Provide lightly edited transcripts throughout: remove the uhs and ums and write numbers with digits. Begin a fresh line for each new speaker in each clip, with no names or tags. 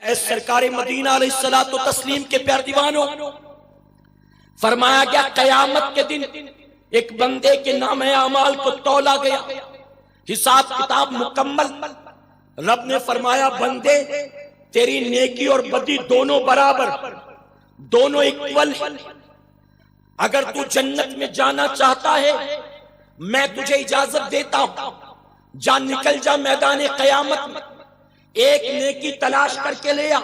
اے سرکار مدینہ علیہ الصلوۃ والتسلیم کے پیارے دیوانوں، فرمایا گیا قیامت کے دن ایک بندے کے نام اعمال کو تولا گیا، حساب کتاب مکمل۔ رب نے فرمایا بندے تیری نیکی اور بدی دونوں برابر، دونوں ایکول ہیں۔ اگر تو جنت میں جانا چاہتا ہے میں تجھے اجازت دیتا ہوں، جا نکل جا میدان قیامت میں، ایک نیکی تلاش کر کے لے آ۔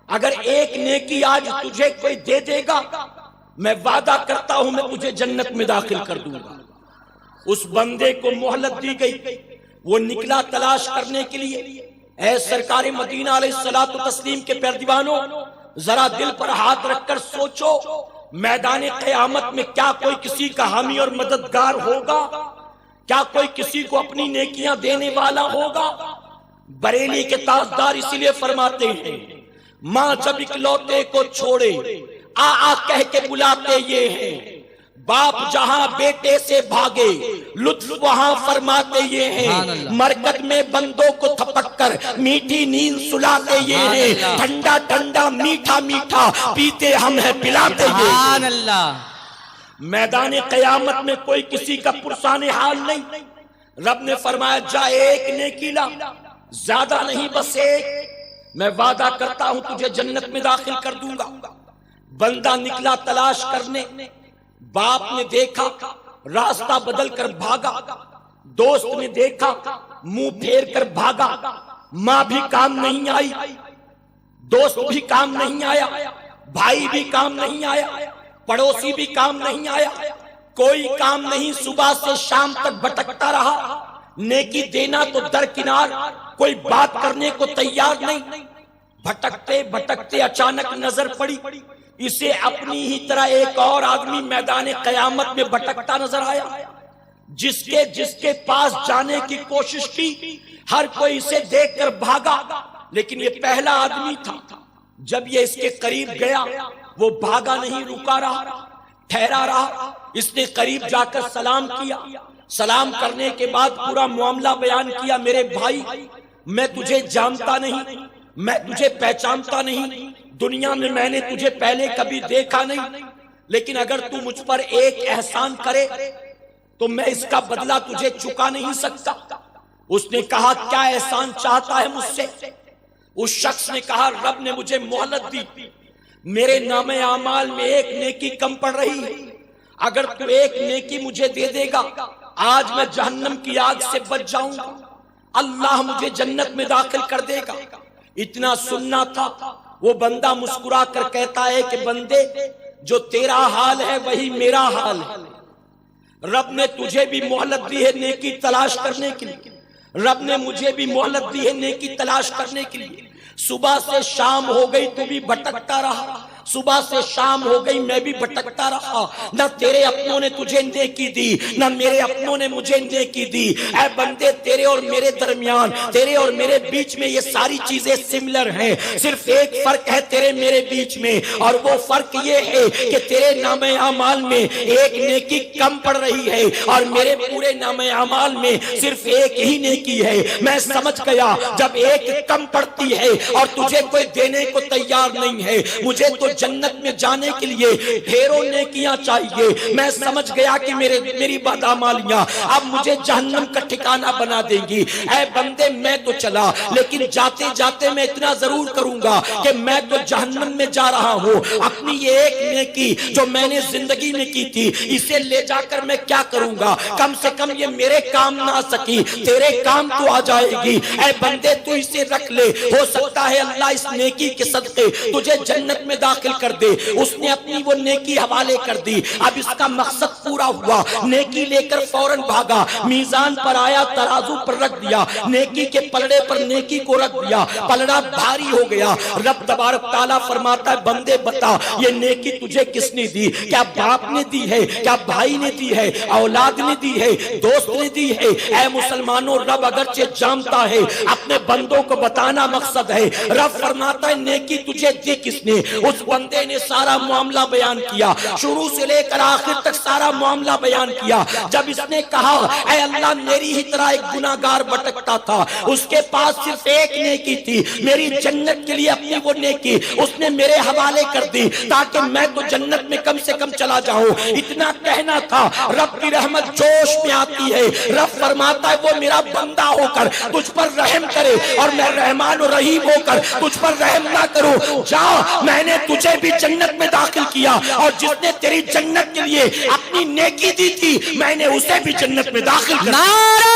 اگر ایک نیکی آج تجھے کوئی دے دے گا میں وعدہ کرتا ہوں میں تجھے جنت میں داخل کر دوں گا۔ اس بندے کو مہلت دی گئی، وہ نکلا تلاش کرنے کے لیے۔ اے سرکار مدینہ علیہ الصلوۃ والتسلیم کے پیارے دیوانوں، ذرا دل پر ہاتھ رکھ کر سوچو، میدان قیامت میں کیا کوئی کسی کا حامی اور مددگار ہوگا؟ کیا کوئی کسی کو اپنی نیکیاں دینے والا ہوگا؟ بریلی کے تاجدار اسی لیے فرماتے ہیں ماں جب اکلوتے کو چھوڑے آ آ کہہ کے بلاتے یہ ہیں، باپ جہاں بیٹے سے بھاگے لطف وہاں فرماتے یہ ہیں، مرکز میں بندوں کو تھپک کر میٹھی نیند سلاتے یہ ہیں، ٹھنڈا ٹھنڈا میٹھا میٹھا پیتے ہم ہیں پلاتے یہ ہیں۔ میدان قیامت میں کوئی کسی کا پرسان حال نہیں۔ رب نے فرمایا جا ایک نیکی لا، زیادہ نہیں بس ایک، میں وعدہ کرتا ہوں تجھے جنت میں داخل کر دوں گا۔ بندہ نکلا تلاش کرنے، باپ نے دیکھا راستہ بدل کر بھاگا، دوست نے دیکھا منہ پھیر کر بھاگا، ماں بھی کام نہیں آئی، دوست بھی کام نہیں آیا، بھائی بھی کام نہیں آیا، پڑوسی بھی کام نہیں آیا، کوئی کام نہیں، صبح سے شام تک بھٹکتا رہا۔ نیکی دینا تو درکنار، کوئی بات کرنے کو تیار نہیں۔ بھٹکتے بھٹکتے اچانک نظر پڑی، اسے اپنی ہی طرح ایک اور آدمی میدان قیامت میں بھٹکتا نظر آیا۔ جس کے پاس جانے کی کوشش کی ہر کوئی اسے دیکھ کر بھاگا، لیکن یہ پہلا آدمی تھا۔ جب یہ اس کے قریب گیا وہ بھاگا نہیں، رکا رہا، ٹھہرا رہا۔ اس نے قریب جا کر سلام کیا، سلام کرنے کے بعد پورا معاملہ بیان کیا۔ میرے بھائی میں تجھے جانتا نہیں، میں تجھے پہچانتا نہیں، دنیا میں نے تجھے پہلے کبھی دیکھا نہیں، لیکن اگر تو مجھ پر ایک احسان کرے تو میں اس کا بدلہ تجھے چکا نہیں سکتا۔ اس نے کہا کیا احسان چاہتا ہے مجھ سے؟ اس شخص نے کہا رب نے مجھے مہلت دی، میرے نام اعمال میں ایک نیکی کم پڑ رہی ہے، اگر تو ایک نیکی مجھے دے دے گا آج میں جہنم کی آگ سے بچ جاؤں گا، اللہ مجھے جنت میں داخل کر دے گا۔ اتنا سننا تھا، وہ بندہ مسکرا کر کہتا ہے کہ بندے جو تیرا حال ہے وہی میرا حال ہے۔ رب نے تجھے بھی مہلت دی ہے نیکی تلاش کرنے کے لیے، رب نے مجھے بھی مہلت دی ہے نیکی تلاش کرنے کے لیے۔ صبح سے شام ہو گئی تو بھی بھٹکتا رہا، صبح سے شام ہو گئی میں بھی بھٹکتا رہا، نہ تیرے اپنوں نے تجھے نیکی دی نہ میرے اپنوں نے مجھے نیکی دی۔ اے بندے تیرے اور میرے درمیان، تیرے اور میرے بیچ میں یہ ساری چیزیں سملر ہیں، صرف ایک فرق ہے تیرے میرے بیچ میں، اور وہ فرق یہ ہے کہ تیرے نام اعمال میں ایک نیکی کم پڑ رہی ہے اور میرے پورے نام اعمال میں صرف ایک ہی نیکی ہے۔ میں سمجھ گیا جب ایک کم پڑتی ہے اور تجھے کوئی دینے کو تیار نہیں ہے، مجھے تو جنت میں جانے کے لیے ڈھیروں نیکیاں چاہیے۔ میں سمجھ گیا کہ میری بدعمالیاں اب مجھے جہنم کا ٹھکانہ بنا دیں گی۔ اے بندے میں تو چلا، لیکن جاتے جاتے میں اتنا ضرور کروں گا کہ میں تو جہنم میں جا رہا ہوں۔ اپنی یہ ایک نیکی جو میں نے زندگی میں کی تھی اسے لے جا کر میں کیا کروں گا؟ کم سے کم یہ میرے کام نہ آ سکی، تیرے کام تو آ جائے گی۔ اے بندے تو اسے رکھ لے، ہو سکتا ہے اللہ اس نیکی کے صدقے تجھے جنت میں داخل کر دے۔ اس نے اپنی وہ نیکی حوالے کر دی، اب اس کا مقصد پورا ہوا۔ نیکی لے کر فوراً بھاگا، میزان پر آیا، ترازو پر رکھ دیا، نیکی کے پلڑے پر نیکی کو رکھ دیا، پلڑا بھاری ہو گیا۔ رب تبارک تعالیٰ فرماتا ہے بندے بتا یہ نیکی تجھے کس نے دی؟ کیا باپ نے دی ہے؟ کیا بھائی نے دی ہے؟ اولاد نے دی ہے؟ دوست نے دی ہے؟ اے مسلمانوں رب اگرچہ جانتا ہے، اپنے بندوں کو بتانا مقصد ہے۔ رب فرماتا ہے نیکی تجھے دی کس نے؟ اس بندے نے سارا معاملہ بیان کیا، شروع سے لے کر آخر تک سارا معاملہ بیان کیا۔ جب اس نے کہا اے اللہ میری ہی طرح ایک گناہگار بھٹکتا تھا، اس کے پاس صرف ایک نیکی تھی، میری جنت کے لیے اپنی وہ نیکی اس نے میرے حوالے کر دی تاکہ میں تو جنت میں کم سے کم چلا جاؤں، اتنا کہنا تھا۔ رب کی رحمت جوش میں آتی ہے، رب فرماتا ہے وہ میرا بندہ ہو کر تجھ پر رحم کرے اور میں رحمان و رحیم ہو کر تجھ پر رحم نہ کروں، جا میں نے تجھے بھی جنت میں داخل کیا اور جس نے تیری جنت کے لیے اپنی نیکی دی تھی میں نے اسے بھی جنت میں داخل کر دیا۔